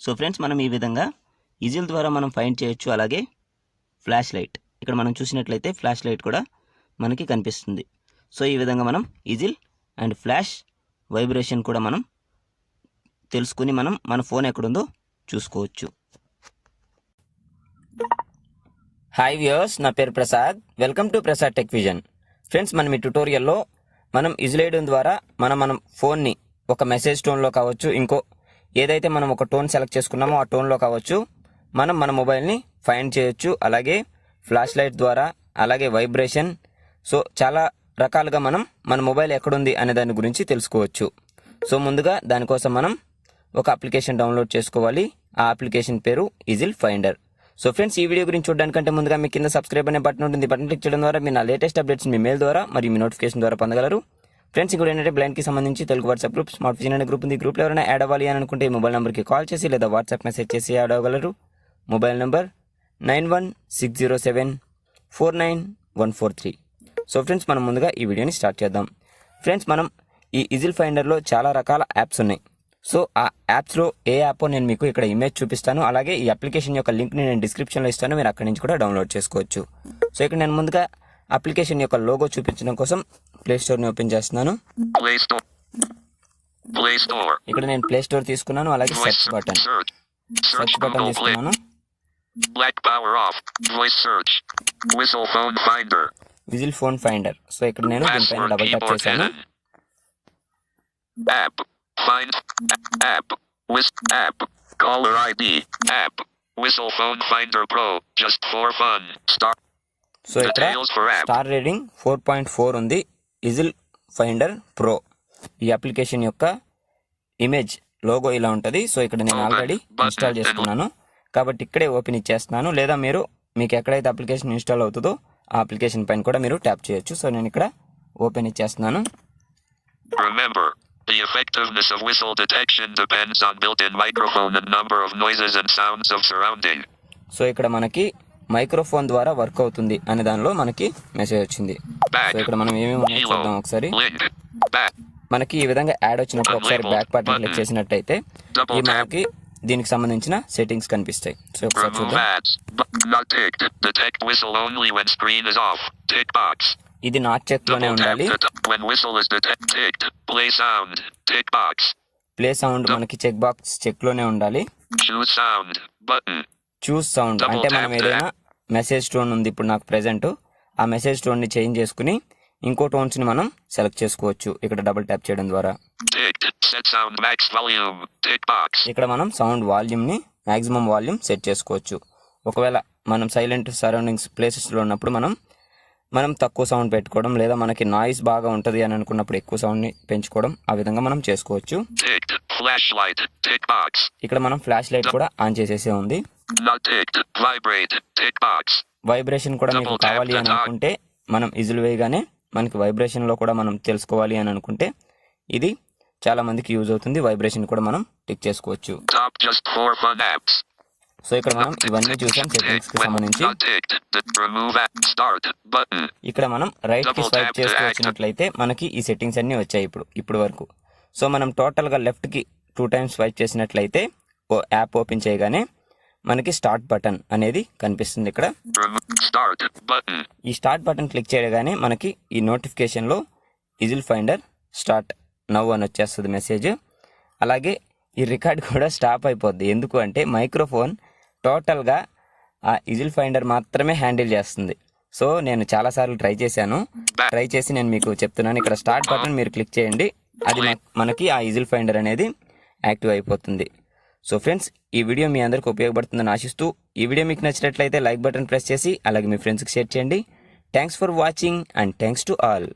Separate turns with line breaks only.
So friends, మనం ఈ విధంగా ఈజిల్ ద్వారా మనం ఫైండ్ చేయొచ్చు. అలాగే ఫ్లాష్ లైట్, ఇక్కడ మనం చూసినట్లయితే ఫ్లాష్ లైట్ కూడా మనకి కనిపిస్తుంది. సో ఈ విధంగా మనం ఈజిల్ అండ్ ఫ్లాష్ వైబ్రేషన్ కూడా మనం తెలుసుకుని మనం మన ఫోన్ ఎక్కడుందో చూసుకోవచ్చు. హాయ్ వ్యూయర్స్, నా పేరు Prasad. Welcome to Prasad tech vision. Friends, మనం ఈ ట్యుటోరియల్లో మనం ఈజిల్ ద్వారా మనం ఫోన్ని ఒక మెసేజ్ టోన్లో కావచ్చు, ఇంకో ఏదైతే మనం ఒక టోన్ సెలెక్ట్ చేసుకున్నామో ఆ టోన్లో కావచ్చు మనం మన మొబైల్ని ఫైండ్ చేయొచ్చు. అలాగే ఫ్లాష్ లైట్ ద్వారా, అలాగే వైబ్రేషన్, సో చాలా రకాలుగా మనం మన మొబైల్ ఎక్కడుంది అనే దాని గురించి తెలుసుకోవచ్చు. సో ముందుగా దానికోసం మనం ఒక అప్లికేషన్ డౌన్లోడ్ చేసుకోవాలి. ఆ అప్లికేషన్ పేరు ఈజిల్ ఫైండర్. సో ఫ్రెండ్స్, ఈ వీడియో గురించి చూడడానికంటే ముందుగా మీ కింద సబ్స్క్రైబ్ అనే బటన్ ఉంటుంది. బటన్ క్లిక్ చేయడం ద్వారా మీరు నా లేటెస్ట్ అప్డేట్స్ మీ మెయిల్ ద్వారా మరియు మీ నోటిఫికేషన్ ద్వారా పొందగలరు. ఫ్రెండ్స్, ఇక్కడ ఏంటంటే బ్లైండ్కి సంబంధించి Telugu WhatsApp group, smart vision అనే గ్రూప్ ఉంది. ఈ గ్రూప్లో ఎవరైనా యాడ్ అవ్వాలి అని అనుకుంటే ఈ మొబైల్ నెంబర్కి కాల్ చేసి లేదా వాట్సాప్ మెసేజ్ చేసి యాడ్ అవ్వగలరు. Mobile number 9160749143. సో ఫ్రెండ్స్, మనం ముందుగా ఈ వీడియోని స్టార్ట్ చేద్దాం. ఫ్రెండ్స్, మనం ఈ ఈజిల్ ఫైండర్లో చాలా రకాల యాప్స్ ఉన్నాయి. సో ఆ యాప్స్లో ఏ యాప్ నేను మీకు ఇక్కడ ఇమేజ్ చూపిస్తాను. అలాగే ఈ అప్లికేషన్ యొక్క లింక్ని నేను డిస్క్రిప్షన్లో ఇస్తాను, మీరు అక్కడి నుంచి కూడా డౌన్లోడ్ చేసుకోవచ్చు. సో ఇక్కడ నేను ముందుగా అప్లికేషన్ యొక్క లోగో చూపించడం కోసం ప్లే స్టోర్ని ఓపెన్ చేస్తున్నాను. ఇక్కడ నేను ప్లే స్టోర్ తీసుకున్నాను. అలాగే సెర్చ్ బటన్ తీసుకున్నాను. Whistle phone finder. సో ఇక్కడ నేను దీనిపైన డబుల్ ట్యాప్ చేశాను.
Find app, caller ID, app, Whistle Phone Finder Pro, just for fun.
So ఇక్కడ స్టార్ రేటింగ్ 4.4 ఉంది. ఈజిల్ ఫైండర్ ప్రో ఈ అప్లికేషన్ యొక్క ఇమేజ్ లోగో ఇలా ఉంటుంది. సో ఇక్కడ నేను ఆల్రెడీ ఇన్స్టాల్ చేసుకున్నాను కాబట్టి ఇక్కడే ఓపెన్ ఇచ్చేస్తున్నాను. లేదా మీకు ఎక్కడైతే అప్లికేషన్ ఇన్స్టాల్ అవుతుందో ఆ అప్లికేషన్ పైన కూడా మీరు ట్యాప్ చేయొచ్చు. సో నేను ఇక్కడ ఓపెన్ ఇచ్చేస్తున్నాను.
The effectiveness of whistle detection depends on built-in microphone and number of noises and sounds of surrounding.
So ఇక్కడ మనకి మైక్రోఫోన్ ద్వారా వర్క్ అవుతుంది అనే దానిలో మనకి మెసేజ్ వచ్చింది. సో ఇక్కడ మనం ఏమేమి ఉన్నాయో చూద్దాం ఒకసారి. మనకి ఈ విధంగా యాడ్ వచ్చినప్పుడు ఒకసారి బ్యాక్ బటన్ క్లిక్ చేసినట్టయితే ఈ మనకి దీనికి సంబంధించిన సెట్టింగ్స్ కనిపిస్తాయి. సో ఒకసారి చూద్దాం. ఇది నాట్ చెక్ లోనే ఉండాలి. ప్లే సౌండ్ మనకి చెక్ బాక్స్ చెక్ లోనే ఉండాలి. చూస్ సౌండ్ అంటే మనం ఏదైనా మెసేజ్ టోన్ ఉంది, ఇప్పుడు నాకు ప్రెజెంట్ ఆ మెసేజ్ టోన్ ని చేంజ్ చేసుకుని ఇంకో టోన్స్ ని మనం సెలెక్ట్ చేసుకోవచ్చు ఇక్కడ డబుల్ ట్యాప్ చేయడం ద్వారా. ఇక్కడ మనం సౌండ్ వాల్యూమ్ ని మాక్సిమం వాల్యూమ్ సెట్ చేసుకోవచ్చు. ఒకవేళ మనం సైలెంట్ సరౌండింగ్స్ ప్లేసెస్ లో ఉన్నప్పుడు మనం తక్కువ సౌండ్ పెట్టుకోవడం, లేదా మనకి నాయిస్ బాగా ఉంటుంది అని అనుకున్నప్పుడు ఎక్కువ సౌండ్ ని పెంచుకోవడం, ఆ విధంగా మనం చేసుకోవచ్చు. ఇక్కడ మనం ఫ్లాష్ లైట్ కూడా ఆన్ చేసేసే ఉంది. వైబ్రేషన్ కూడా మీకు కావాలి అని అనుకుంటే మనం ఈజిల్ వేయగానే మనకి వైబ్రేషన్ లో కూడా మనం తెలుసుకోవాలి అని అనుకుంటే ఇది చాలా మందికి యూజ్ అవుతుంది. వైబ్రేషన్ కూడా మనం టిక్ చేసుకోవచ్చు. సో ఇక్కడ మనం ఇవన్నీ చూసాం సెట్టింగ్స్ కి సంబంధించి. ఇక్కడ మనం రైట్ కి స్వైప్ చేస్తూ వచ్చినట్లయితే మనకి ఈ సెట్టింగ్స్ అన్ని వచ్చాయి ఇప్పుడు వరకు. సో మనం టోటల్ గా లెఫ్ట్ కి 2 times స్వైప్ చేసినట్లయితే యాప్ ఓపెన్ చేయగానే మనకి స్టార్ట్ బటన్ అనేది కనిపిస్తుంది. ఇక్కడ ఈ స్టార్ట్ బటన్ క్లిక్ చేయగానే మనకి ఈ నోటిఫికేషన్ లో ఈజిల్ ఫైండర్ స్టార్ట్ నవ్ అని వచ్చేస్తుంది మెసేజ్. అలాగే ఈ రికార్డ్ కూడా స్టాప్ అయిపోద్ది. ఎందుకు అంటే మైక్రోఫోన్ టోటల్గా ఆ ఈజిల్ ఫైండర్ మాత్రమే హ్యాండిల్ చేస్తుంది. సో నేను చాలాసార్లు ట్రై చేసి నేను మీకు చెప్తున్నాను. ఇక్కడ స్టార్ట్ బటన్ మీరు క్లిక్ చేయండి, అది మనకి ఆ ఈజిల్ ఫైండర్ అనేది యాక్టివ్ అయిపోతుంది. సో ఫ్రెండ్స్, ఈ వీడియో మీ అందరికి ఉపయోగపడుతుందని ఆశిస్తూ, ఈ వీడియో మీకు నచ్చినట్లయితే లైక్ బటన్ ప్రెస్ చేసి అలాగే మీ ఫ్రెండ్స్కి షేర్ చేయండి. Thanks for watching and thanks to all.